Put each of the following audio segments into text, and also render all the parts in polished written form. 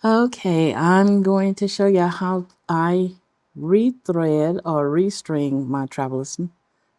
Okay, I'm going to show you how I rethread or restring my traveler's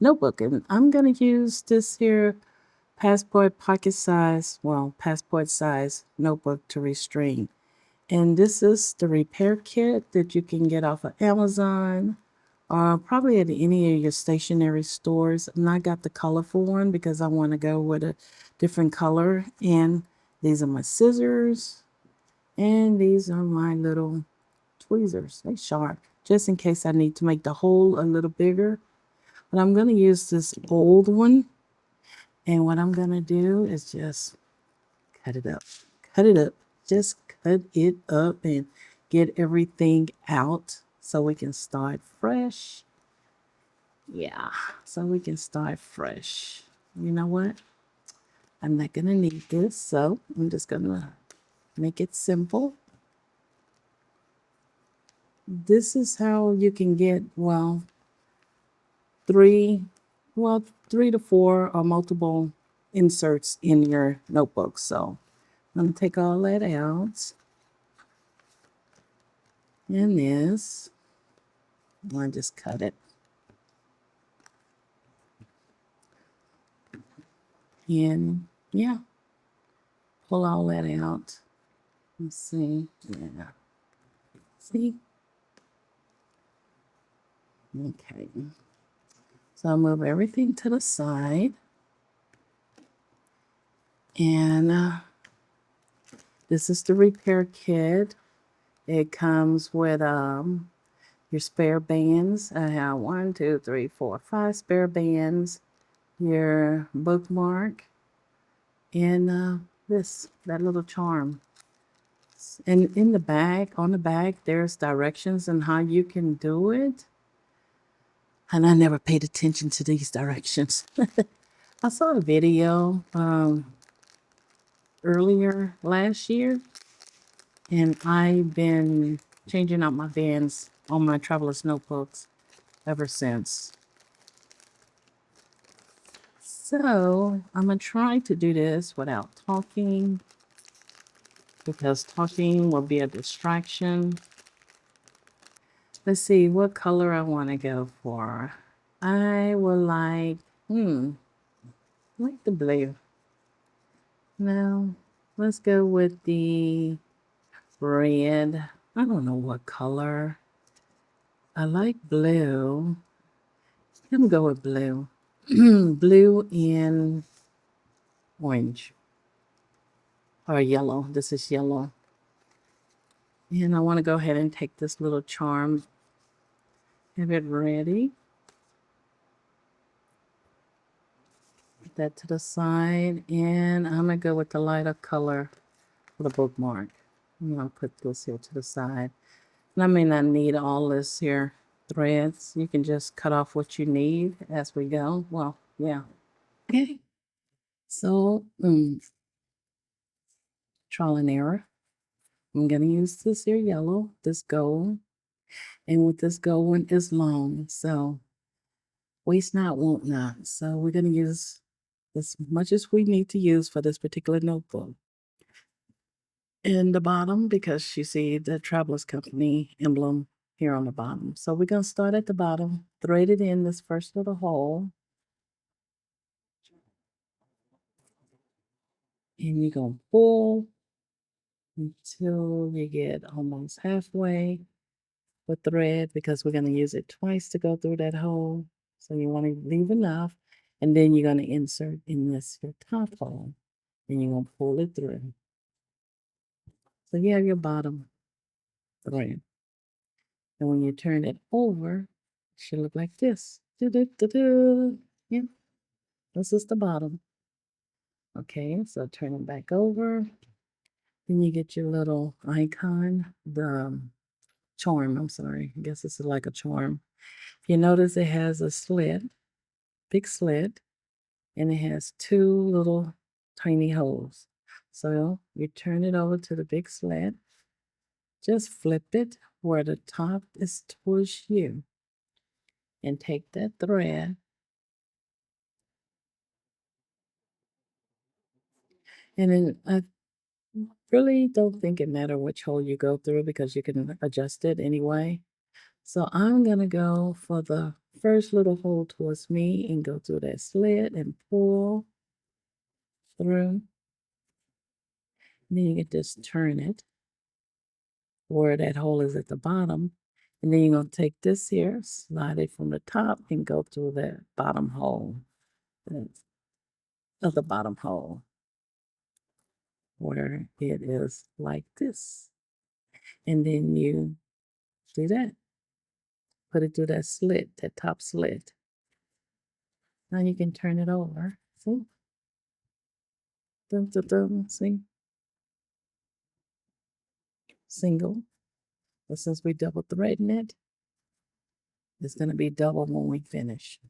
notebook. And I'm going to use this here passport size notebook to restring. And this is the repair kit that you can get off of Amazon or probably at any of your stationery stores. And I got the colorful one because I want to go with a different color. And these are my scissors. And these are my little tweezers. They sharp, just in case I need to make the hole a little bigger. But I'm going to use this old one. And what I'm going to do is just cut it up. Cut it up. Just cut it up and get everything out so we can start fresh. Yeah, so we can start fresh. You know what? I'm not going to need this, so I'm just going to make it simple. This is how you can get, three, three to four or multiple inserts in your notebook. So I'm going to take all that out. And this, I just cut it. And yeah, pull all that out. Let's see. Yeah. See? Okay. So I'll move everything to the side. And this is the repair kit. It comes with your spare bands. I have 1, 2, 3, 4, 5 spare bands. Your bookmark, and that little charm. And in the back, on the back, there's directions on how you can do it. And I never paid attention to these directions. I saw a video earlier last year, and I've been changing out my bands on my traveler's notebooks ever since. So I'm going to try to do this without talking because talking will be a distraction. Let's see what color I want to go for. I would like the blue. No, let's go with the red. I don't know what color. I like blue. I'm gonna go with blue. Blue and orange. Or yellow. This is yellow. And I want to go ahead and take this little charm. Have it ready. Put that to the side. And I'm gonna go with the lighter color for the bookmark. I'm gonna put this here to the side. And I may not need all this here threads. You can just cut off what you need as we go. Well, yeah. Okay. So, trial and error. I'm gonna use this here yellow, this gold, and with this gold one is long. So waste not, want not. So we're gonna use as much as we need to use for this particular notebook. In the bottom, because you see the Travelers Company emblem here on the bottom. So we're going to start at the bottom, thread it in this first little hole. And you're going to pull until you get almost halfway with thread because we're going to use it twice to go through that hole. So you want to leave enough. And then you're going to insert in this your top hole. And you're going to pull it through. So you have your bottom thread. And when you turn it over, it should look like this. Do-do-do-do. Yeah, this is the bottom. Okay, so turn it back over. Then you get your little icon, the charm, I'm sorry. I guess this is like a charm. You notice it has a slit, big slit, and it has two little tiny holes. So you turn it over to the big slit. Just flip it where the top is towards you. And take that thread and then really don't think it matter which hole you go through because you can adjust it anyway. So I'm gonna go for the first little hole towards me and go through that slit and pull through. And then you can just turn it where that hole is at the bottom. And then you're gonna take this here, slide it from the top and go through that bottom hole. That's of the bottom hole where it is like this. And then you do that. Put it through that slit, that top slit. Now you can turn it over. See? Dun, dun, dun. See? Single. But since we double threading it, it's going to be double when we finish.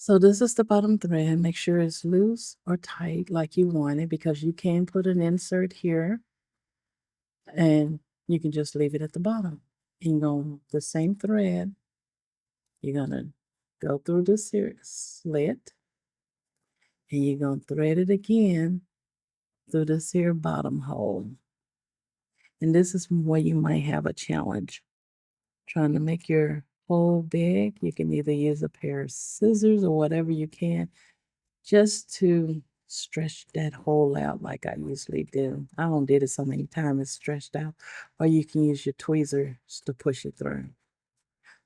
So this is the bottom thread. Make sure it's loose or tight like you want it because you can put an insert here and you can just leave it at the bottom. And on the same thread, you're going to go through this here slit and you're going to thread it again through this here bottom hole. And this is where you might have a challenge. Trying to make your hole big, you can either use a pair of scissors or whatever you can just to stretch that hole out like I usually do. I don't did it so many times it's stretched out. Or you can use your tweezers to push it through.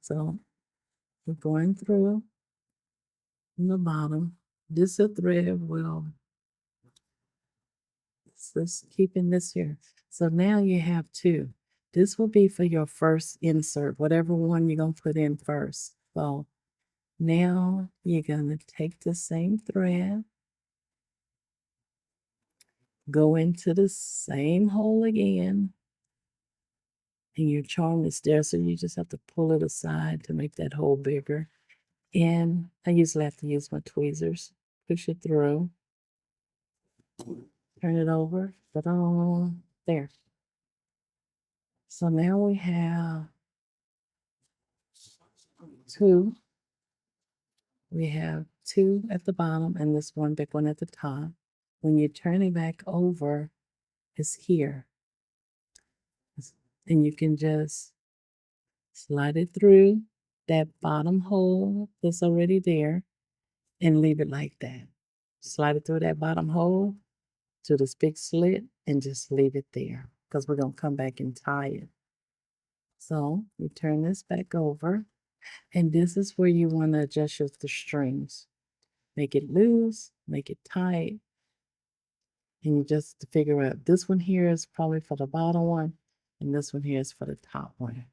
So we're going through from the bottom. This thread will just keeping this here. So now you have two. This will be for your first insert, whatever one you're going to put in first. So now you're going to take the same thread, go into the same hole again, and your charm is there, so you just have to pull it aside to make that hole bigger. And I usually have to use my tweezers, push it through, turn it over, ta-da, there. So now we have two. We have two at the bottom and this one big one at the top. When you turn it back over, it's here. And you can just slide it through that bottom hole that's already there and leave it like that. Slide it through that bottom hole to this big slit and just leave it there because we're going to come back and tie it. So you turn this back over and this is where you want to adjust the strings. Make it loose, make it tight, and you just figure out this one here is probably for the bottom one, and this one here is for the top one.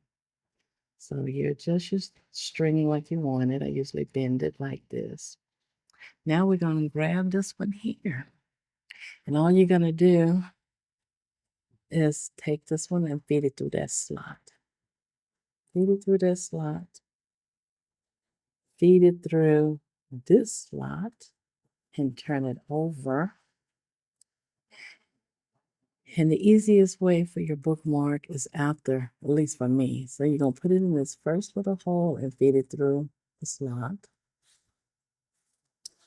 So you adjust your string like you want it. I usually bend it like this. Now we're going to grab this one here. And all you're going to do is take this one and feed it through that slot. Feed it through that slot. Feed it through this slot and turn it over. And the easiest way for your bookmark is after, at least for me. So you're going to put it in this first little hole and feed it through the slot.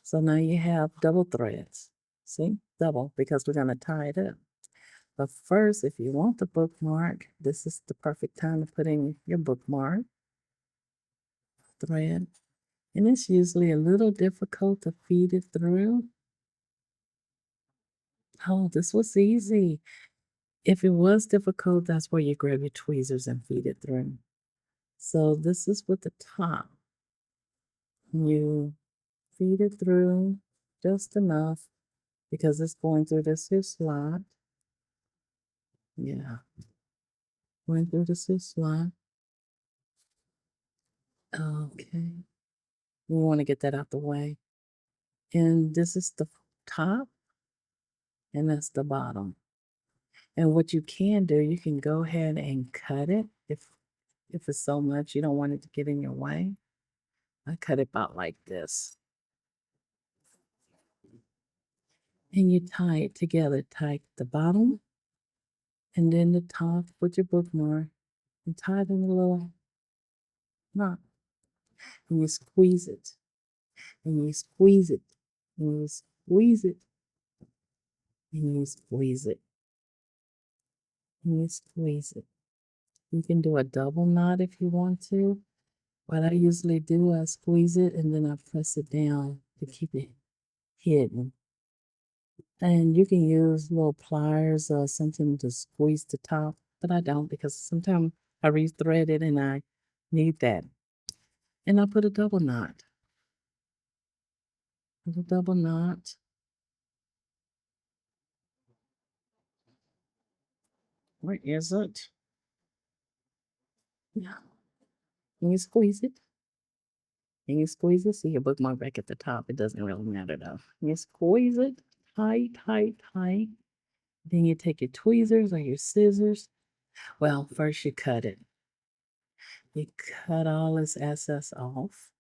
So now you have double threads. See? Double, because we're going to tie it up. But first, if you want the bookmark, this is the perfect time to put in your bookmark thread. And it's usually a little difficult to feed it through. Oh, this was easy. If it was difficult, that's where you grab your tweezers and feed it through. So this is with the top. You feed it through just enough because it's going through this here slot. Yeah. Going through this here slot. Okay. You want to get that out the way. And this is the top and that's the bottom. And what you can do, you can go ahead and cut it if it's so much you don't want it to get in your way. I cut it about like this. And you tie it together. Tie the bottom and then the top with your bookmark and tie it in a little knot. And you squeeze it. And you squeeze it. And you squeeze it. And you squeeze it. and you squeeze it. You can do a double knot if you want to. What I usually do, I squeeze it and then I press it down to keep it hidden. And you can use little pliers or something to squeeze the top, but I don't because sometimes I rethread it and I need that. And I put a double knot. Put a double knot. Where is it? Yeah. And you squeeze it. And you squeeze it. See your bookmark back at the top. It doesn't really matter though. You squeeze it tight, tight, tight. Then you take your tweezers or your scissors. Well, first you cut it. You cut all this excess off.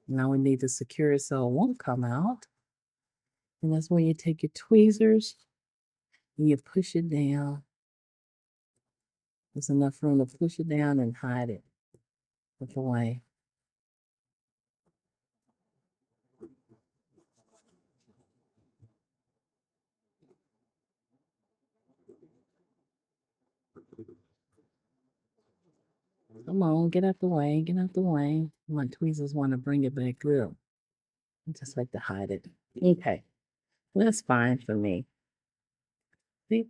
Now we need to secure it so it won't come out. And that's when you take your tweezers and you push it down. There's enough room to push it down and hide it with the way. Come on, get out the way, get out the way. My tweezers want to bring it back up. I just like to hide it. Okay, well, that's fine for me. See?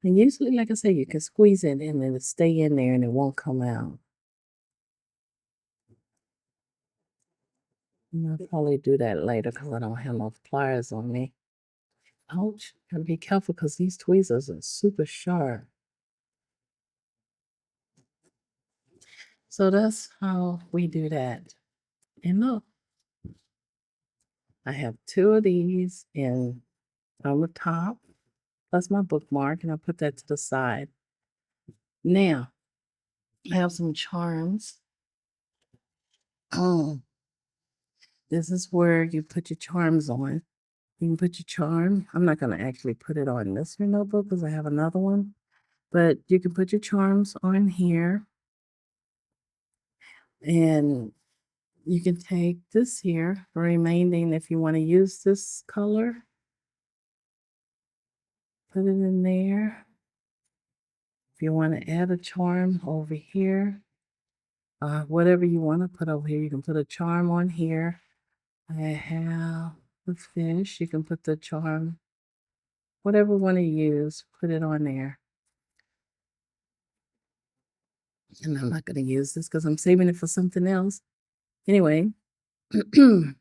And usually, like I say, you can squeeze it and it'll stay in there and it won't come out. And I'll probably do that later because I don't have no pliers on me. Ouch, gotta be careful because these tweezers are super sharp. So that's how we do that. And look, I have two of these in on the top. That's my bookmark, and I put that to the side. Now, I have some charms. This is where you put your charms on. You can put your charm. I'm not going to actually put it on this here notebook because I have another one. But you can put your charms on here. And you can take this here, the remaining, if you want to use this color, put it in there. If you want to add a charm over here, whatever you want to put over here, you can put a charm on here. I have the fish. You can put the charm, whatever you want to use, put it on there. And I'm not going to use this because I'm saving it for something else. Anyway, and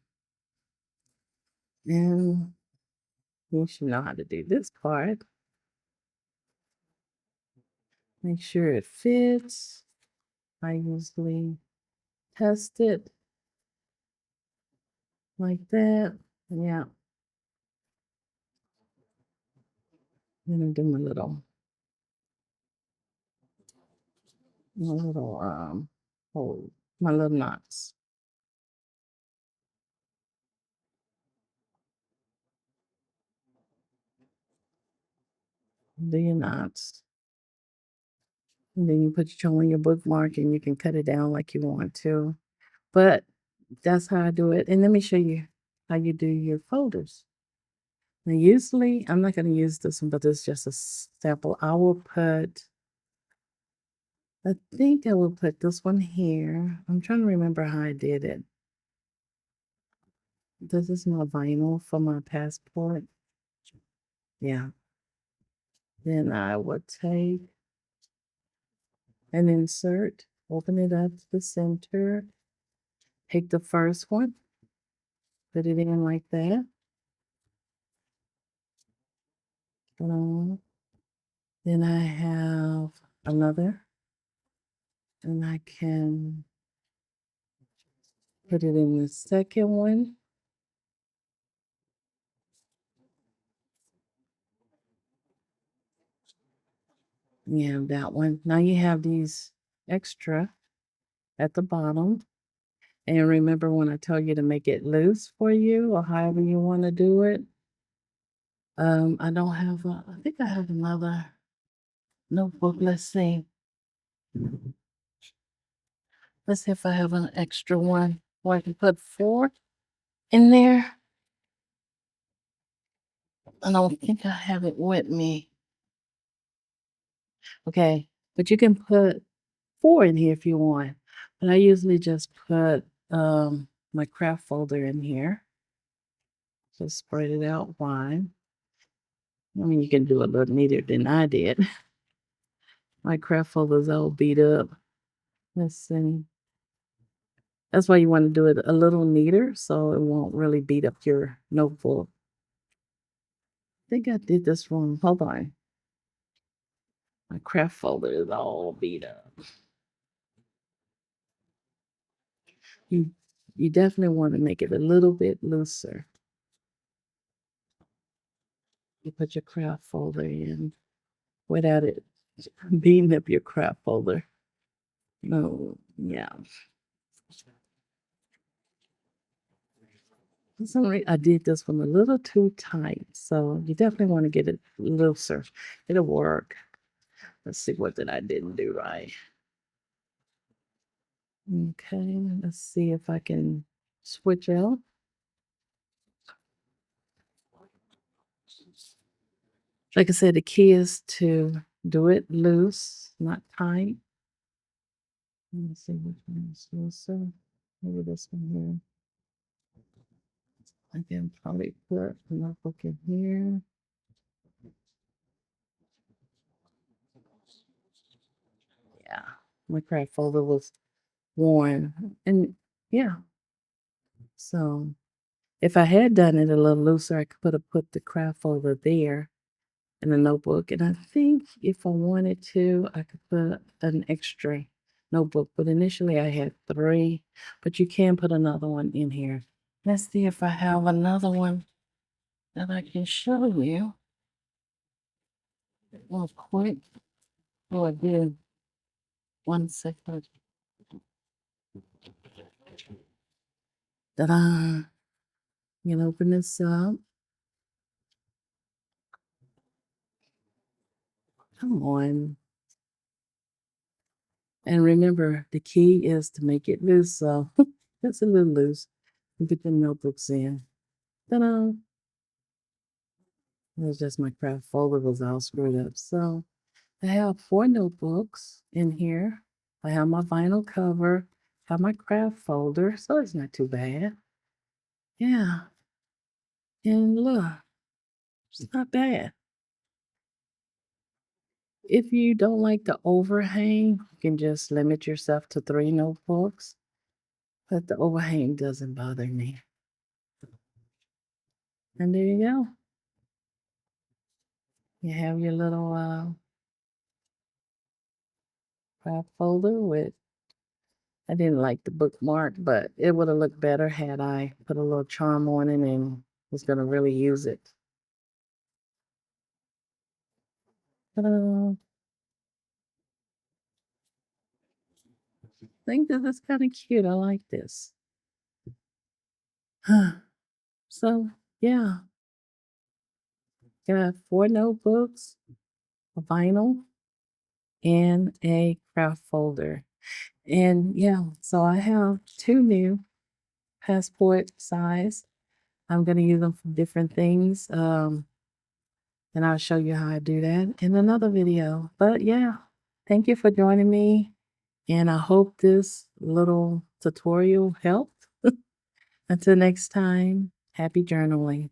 you should know how to do this part. Make sure it fits. I usually test it like that. Yeah. Then I do my little hole, my little knots. Do your knots. And then you put your charm on your bookmark and you can cut it down like you want to. But that's how I do it. And let me show you how you do your folders. Now, usually, I'm not going to use this one, but this is just a sample. I think I will put this one here. I'm trying to remember how I did it. This is my vinyl for my passport. Yeah. Then I would take and insert, open it up to the center, take the first one, put it in like that. Then I have another, and I can put it in the second one. You have that one. Now you have these extra at the bottom. And remember when I told you to make it loose for you or however you want to do it. I don't have I think I have another notebook. Let's see. Let's see if I have an extra one where I can put 4 in there. I don't think I have it with me. Okay, but you can put 4 in here if you want. But I usually just put my craft folder in here. Just spread it out wide. I mean, you can do a little neater than I did. My craft folder's all beat up. Let's see. That's why you want to do it a little neater so it won't really beat up your notebook. I think I did this wrong. Hold on. My craft folder is all beat up. You you definitely want to make it a little bit looser. You put your craft folder in without it beating up your craft folder. No, yeah. For some reason, I did this one a little too tight, so you definitely want to get it looser. It'll work. Let's see what did I didn't do right. Okay, let's see if I can switch out. Like I said, the key is to do it loose, not tight. Let me see which one is looser. Maybe this one here. I can probably put a notebook in here. Yeah, my craft folder was worn. And yeah, so if I had done it a little looser, I could have put the craft folder there in the notebook. And I think if I wanted to, I could put an extra notebook. But initially I had 3, but you can put another one in here. Let's see if I have another one that I can show you real quick. Oh, I did. 1 second. Ta-da! You can open this up. Come on. And remember, the key is to make it loose. So it's a little loose. You put the notebooks in. Ta-da! It's just my craft folder was all screwed up. So I have 4 notebooks in here. I have my vinyl cover, have my craft folder, so it's not too bad. Yeah. And look, it's not bad. If you don't like the overhang, you can just limit yourself to 3 notebooks. But the overhang doesn't bother me. And there you go. You have your little craft folder with, I didn't like the bookmark, but it would have looked better had I put a little charm on it and was going to really use it. Ta-da. I think this is kind of cute. I like this. So, yeah, got 4 notebooks, a vinyl, and a craft folder. And yeah, so I have 2 new passport size. I'm going to use them for different things. And I'll show you how I do that in another video. But yeah, thank you for joining me. And I hope this little tutorial helped. Until next time, happy journaling.